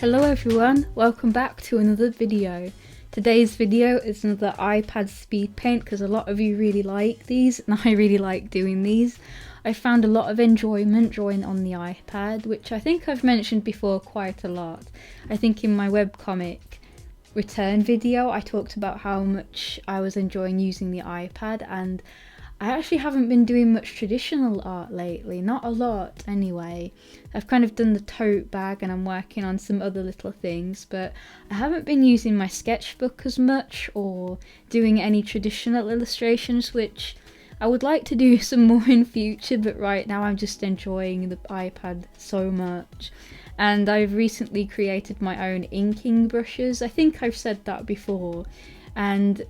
Hello everyone, welcome back to another video. Today's video is another iPad speed paint because a lot of you really like these and I really like doing these. I found a lot of enjoyment drawing on the iPad, which I think I've mentioned before quite a lot. I think in my webcomic return video I talked about how much I was enjoying using the iPad, and I actually haven't been doing much traditional art lately, not a lot anyway. I've kind of done the tote bag and I'm working on some other little things, but I haven't been using my sketchbook as much or doing any traditional illustrations, which I would like to do some more in future, but right now I'm just enjoying the iPad so much. And I've recently created my own inking brushes. I think I've said that before, and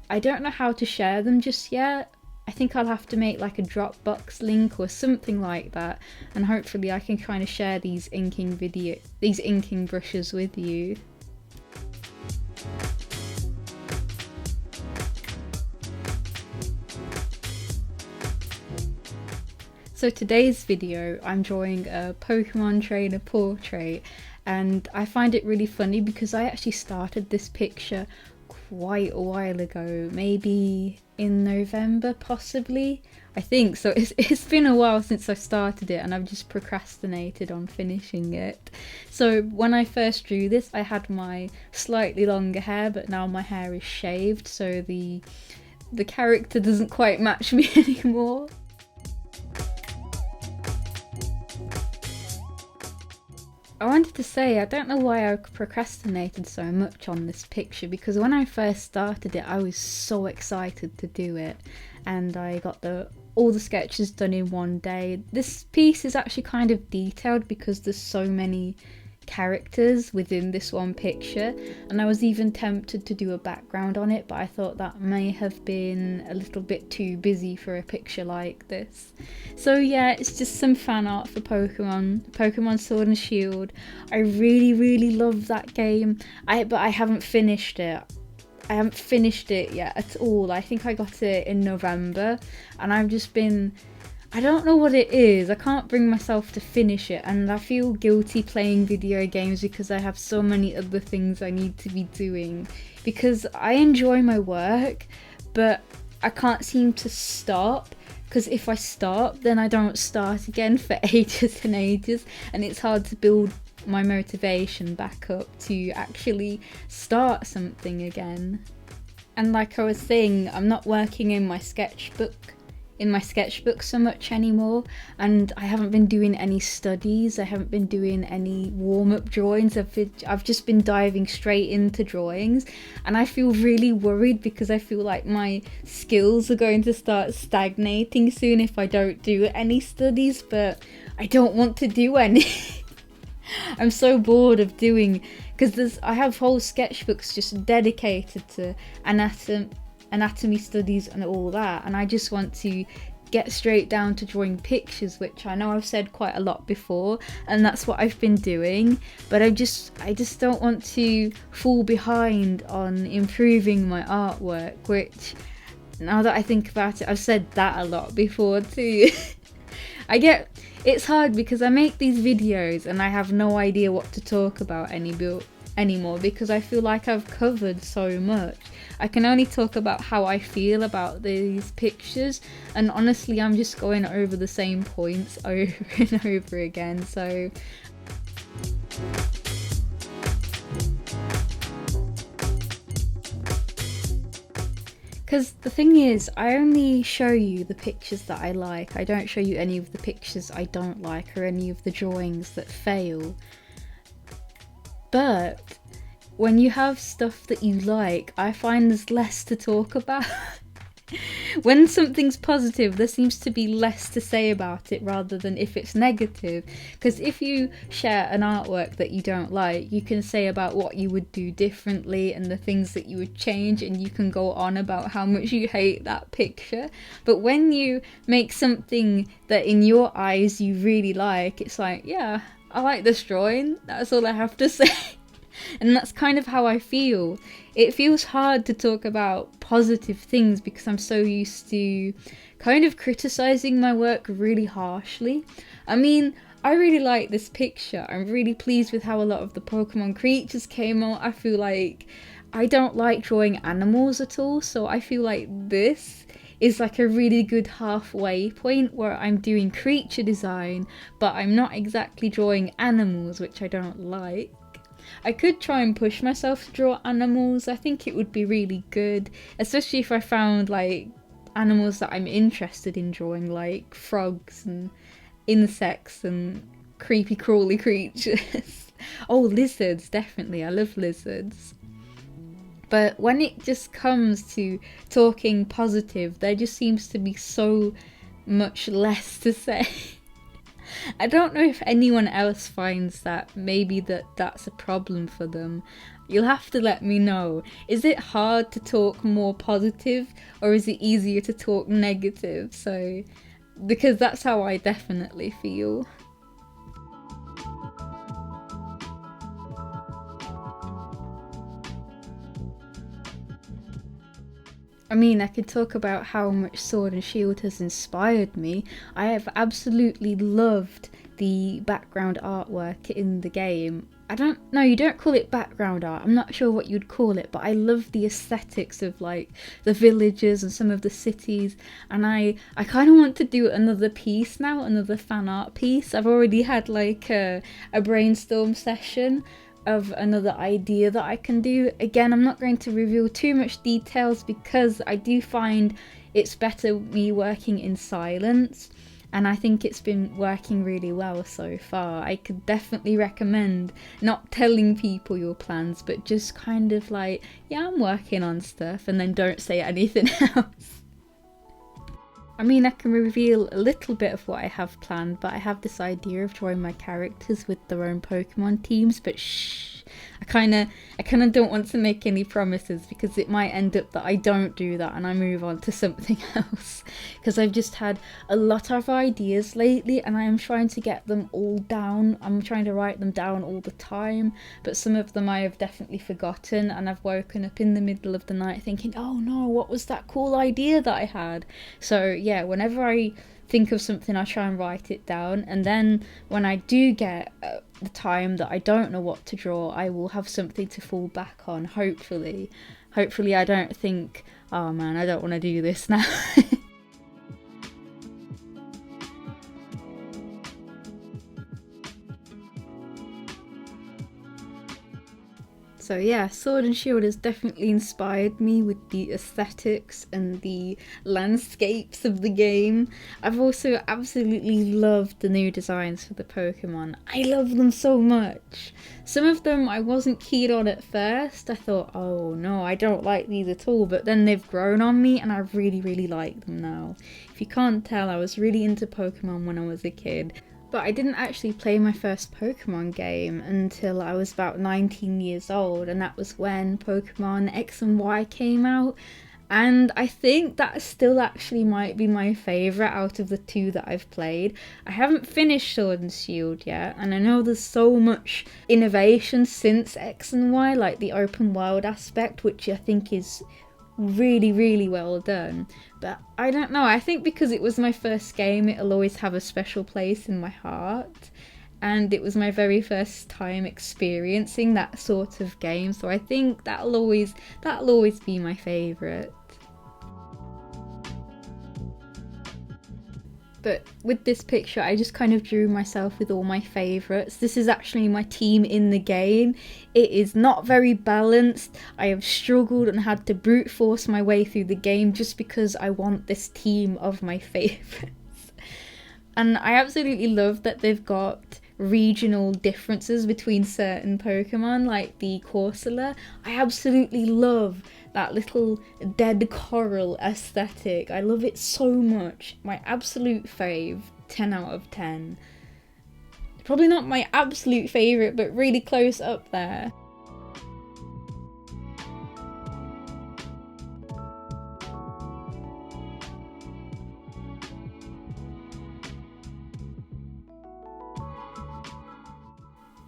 I don't know how to share them just yet. I think I'll have to make like a Dropbox link or something like that, and hopefully I can kind of share these inking brushes with you. So today's video I'm drawing a Pokemon trainer portrait, and I find it really funny because I actually started this picture quite a while ago, maybe in November possibly, I think so. It's been a while since I started it and I've just procrastinated on finishing it. So when I first drew this I had my slightly longer hair, but now my hair is shaved, so the character doesn't quite match me anymore. I wanted to say, I don't know why I procrastinated so much on this picture, because when I first started it I was so excited to do it and I got all the sketches done in one day. This piece is actually kind of detailed because there's so many characters within this one picture, and I was even tempted to do a background on it, but I thought that may have been a little bit too busy for a picture like this. So yeah, it's just some fan art for Pokemon Sword and Shield. I really love that game, but I haven't finished it. I haven't finished it yet at all. I think I got it in November and I've just been, I don't know what it is, I can't bring myself to finish it, and I feel guilty playing video games because I have so many other things I need to be doing, because I enjoy my work but I can't seem to stop, because if I stop then I don't start again for ages and ages, and it's hard to build my motivation back up to actually start something again. And like I was saying, I'm not working in my sketchbook so much anymore, and I haven't been doing any studies, I haven't been doing any warm-up drawings. I've just been diving straight into drawings, and I feel really worried because I feel like my skills are going to start stagnating soon if I don't do any studies, but I don't want to do any. I'm so bored of doing, because I have whole sketchbooks just dedicated to anatomy studies and all that, and I just want to get straight down to drawing pictures, which I know I've said quite a lot before, and that's what I've been doing, but I just don't want to fall behind on improving my artwork, which, now that I think about it, I've said that a lot before too. It's hard because I make these videos and I have no idea what to talk about anymore, because I feel like I've covered so much. I can only talk about how I feel about these pictures, and honestly I'm just going over the same points over and over again, so because the thing is, I only show you the pictures that I like. I don't show you any of the pictures I don't like or any of the drawings that fail. But when you have stuff that you like, I find there's less to talk about. When something's positive, there seems to be less to say about it rather than if it's negative. Because if you share an artwork that you don't like, you can say about what you would do differently and the things that you would change, and you can go on about how much you hate that picture. But when you make something that in your eyes you really like, it's like, yeah, I like this drawing, that's all I have to say. And that's kind of how I feel. It feels hard to talk about positive things because I'm so used to kind of criticizing my work really harshly. I mean, I really like this picture. I'm really pleased with how a lot of the Pokemon creatures came out. I feel like I don't like drawing animals at all, so I feel like this is like a really good halfway point where I'm doing creature design, but I'm not exactly drawing animals, which I don't like. I could try and push myself to draw animals. I think it would be really good, especially if I found like animals that I'm interested in drawing, like frogs and insects and creepy crawly creatures. Oh, lizards, definitely. I love lizards. But when it just comes to talking positive, there just seems to be so much less to say. I don't know if anyone else finds that maybe that's a problem for them. You'll have to let me know. Is it hard to talk more positive, or is it easier to talk negative? So, because that's how I definitely feel. I mean, I could talk about how much Sword and Shield has inspired me. I have absolutely loved the background artwork in the game. I don't know, you don't call it background art. I'm not sure what you'd call it, but I love the aesthetics of like the villages and some of the cities. And I kind of want to do another piece now, another fan art piece. I've already had like a brainstorm session of another idea that I can do. Again, I'm not going to reveal too much details because I do find it's better me working in silence, and I think it's been working really well so far. I could definitely recommend not telling people your plans, but just kind of like, yeah, I'm working on stuff, and then don't say anything else. I mean, I can reveal a little bit of what I have planned, but I have this idea of drawing my characters with their own Pokemon teams, but shh. I kind of don't want to make any promises because it might end up that I don't do that and I move on to something else. Because I've just had a lot of ideas lately and I am trying to get them all down. I'm trying to write them down all the time, but some of them I have definitely forgotten, and I've woken up in the middle of the night thinking, oh no, what was that cool idea that I had? So yeah, whenever I think of something, I try and write it down, and then when I do get the time that I don't know what to draw, I will have something to fall back on. Hopefully I don't think, oh man, I don't want to do this now. So yeah, Sword and Shield has definitely inspired me with the aesthetics and the landscapes of the game. I've also absolutely loved the new designs for the Pokemon. I love them so much. Some of them I wasn't keen on at first. I thought, oh no, I don't like these at all, but then they've grown on me and I really, really like them now. If you can't tell, I was really into Pokemon when I was a kid. But I didn't actually play my first Pokemon game until I was about 19 years old, and that was when Pokemon X and Y came out. And I think that still actually might be my favourite out of the two that I've played. I haven't finished Sword and Shield yet, and I know there's so much innovation since X and Y, like the open world aspect, which I think is really, really well done. But I don't know, I think because it was my first game, it'll always have a special place in my heart. And it was my very first time experiencing that sort of game, so I think that'll always be my favourite. But with this picture, I just kind of drew myself with all my favourites. This is actually my team in the game. It is not very balanced. I have struggled and had to brute force my way through the game just because I want this team of my favourites. And I absolutely love that they've got regional differences between certain Pokemon, like the Corsola. I absolutely love that little dead coral aesthetic. I love it so much. My absolute fave, 10 out of 10. Probably not my absolute favourite, but really close up there.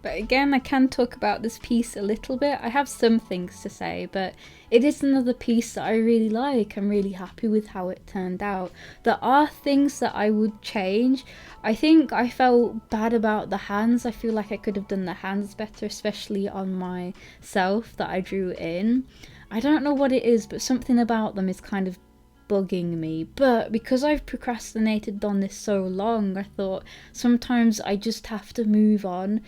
But again, I can talk about this piece a little bit. I have some things to say, but it is another piece that I really like. I'm really happy with how it turned out. There are things that I would change. I think I felt bad about the hands. I feel like I could have done the hands better, especially on myself that I drew in. I don't know what it is, but something about them is kind of bugging me. But because I've procrastinated on this so long, I thought sometimes I just have to move on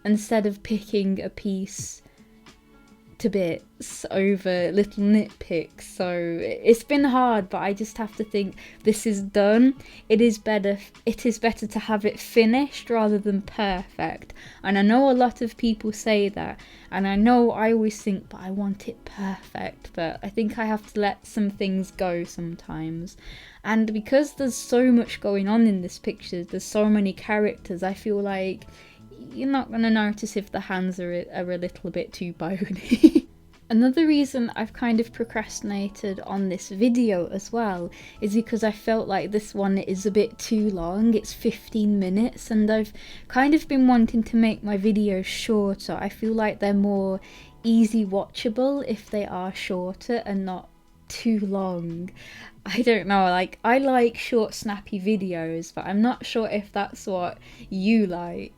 instead of picking a piece to bits over little nitpicks. So it's been hard, but I just have to think this is done. It is better to have it finished rather than perfect. And I know a lot of people say that, and I know I always think, but I want it perfect. But I think I have to let some things go sometimes. And because there's so much going on in this picture, there's so many characters, I feel like you're not going to notice if the hands are a little bit too bony. Another reason I've kind of procrastinated on this video as well is because I felt like this one is a bit too long. It's 15 minutes and I've kind of been wanting to make my videos shorter. I feel like they're more easy watchable if they are shorter and not too long. I don't know, like I like short snappy videos, but I'm not sure if that's what you like.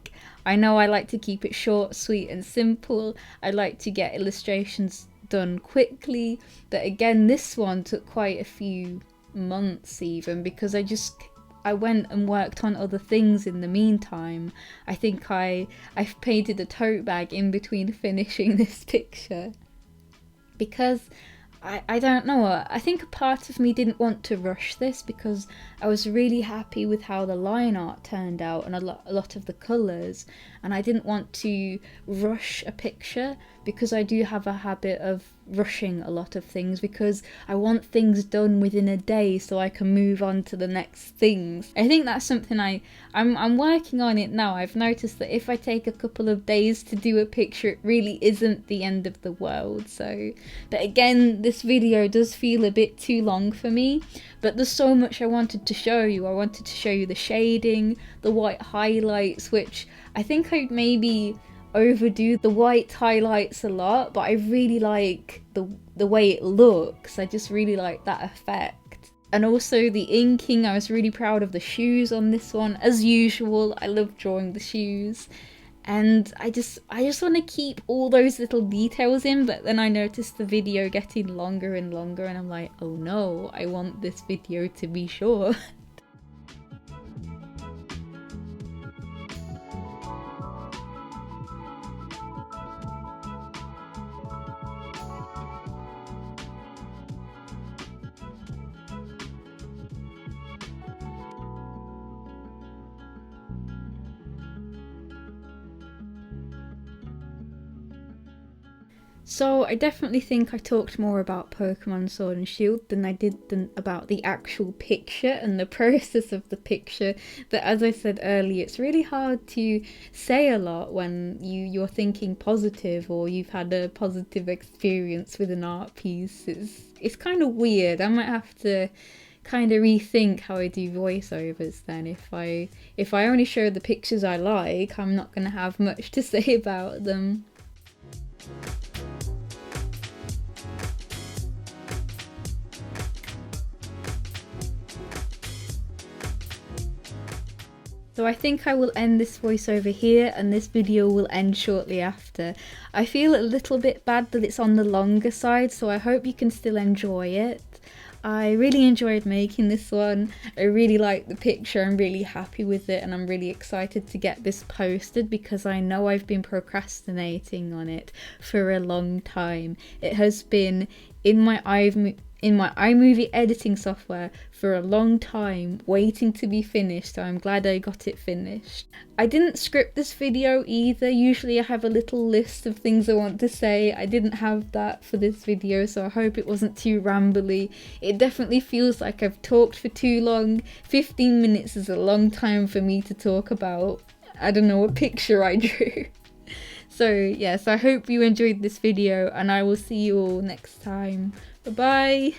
I know I like to keep it short, sweet and simple. I like to get illustrations done quickly, but again this one took quite a few months even because I went and worked on other things in the meantime. I think I've painted a tote bag in between finishing this picture because I don't know, I think a part of me didn't want to rush this because I was really happy with how the line art turned out and a lot of the colours, and I didn't want to rush a picture because I do have a habit of rushing a lot of things because I want things done within a day so I can move on to the next things. I think that's something I'm working on it now. I've noticed that if I take a couple of days to do a picture, it really isn't the end of the world. So, but again, this video does feel a bit too long for me, but there's so much I wanted to show you. I wanted to show you the shading, the white highlights, which I think I maybe overdo the white highlights a lot, but I really like the way it looks. I just really like that effect. And also the inking, I was really proud of the shoes on this one. As usual, I love drawing the shoes. And I just want to keep all those little details in, but then I noticed the video getting longer and longer and I'm like, oh no, I want this video to be short. So I definitely think I talked more about Pokemon Sword and Shield than I did about the actual picture and the process of the picture. But as I said earlier, it's really hard to say a lot when you're thinking positive or you've had a positive experience with an art piece. It's kind of weird. I might have to kind of rethink how I do voiceovers then. If I only show the pictures I like, I'm not going to have much to say about them. So I think I will end this voiceover here and this video will end shortly after. I feel a little bit bad that it's on the longer side, so I hope you can still enjoy it. I really enjoyed making this one. I really like the picture, I'm really happy with it and I'm really excited to get this posted because I know I've been procrastinating on it for a long time. It has been in my iMovie editing software for a long time, waiting to be finished, so I'm glad I got it finished. I didn't script this video either. Usually I have a little list of things I want to say. I didn't have that for this video, so I hope it wasn't too rambly. It definitely feels like I've talked for too long. 15 minutes is a long time for me to talk about, I don't know, a picture I drew. So yes, I hope you enjoyed this video and I will see you all next time. Bye-bye!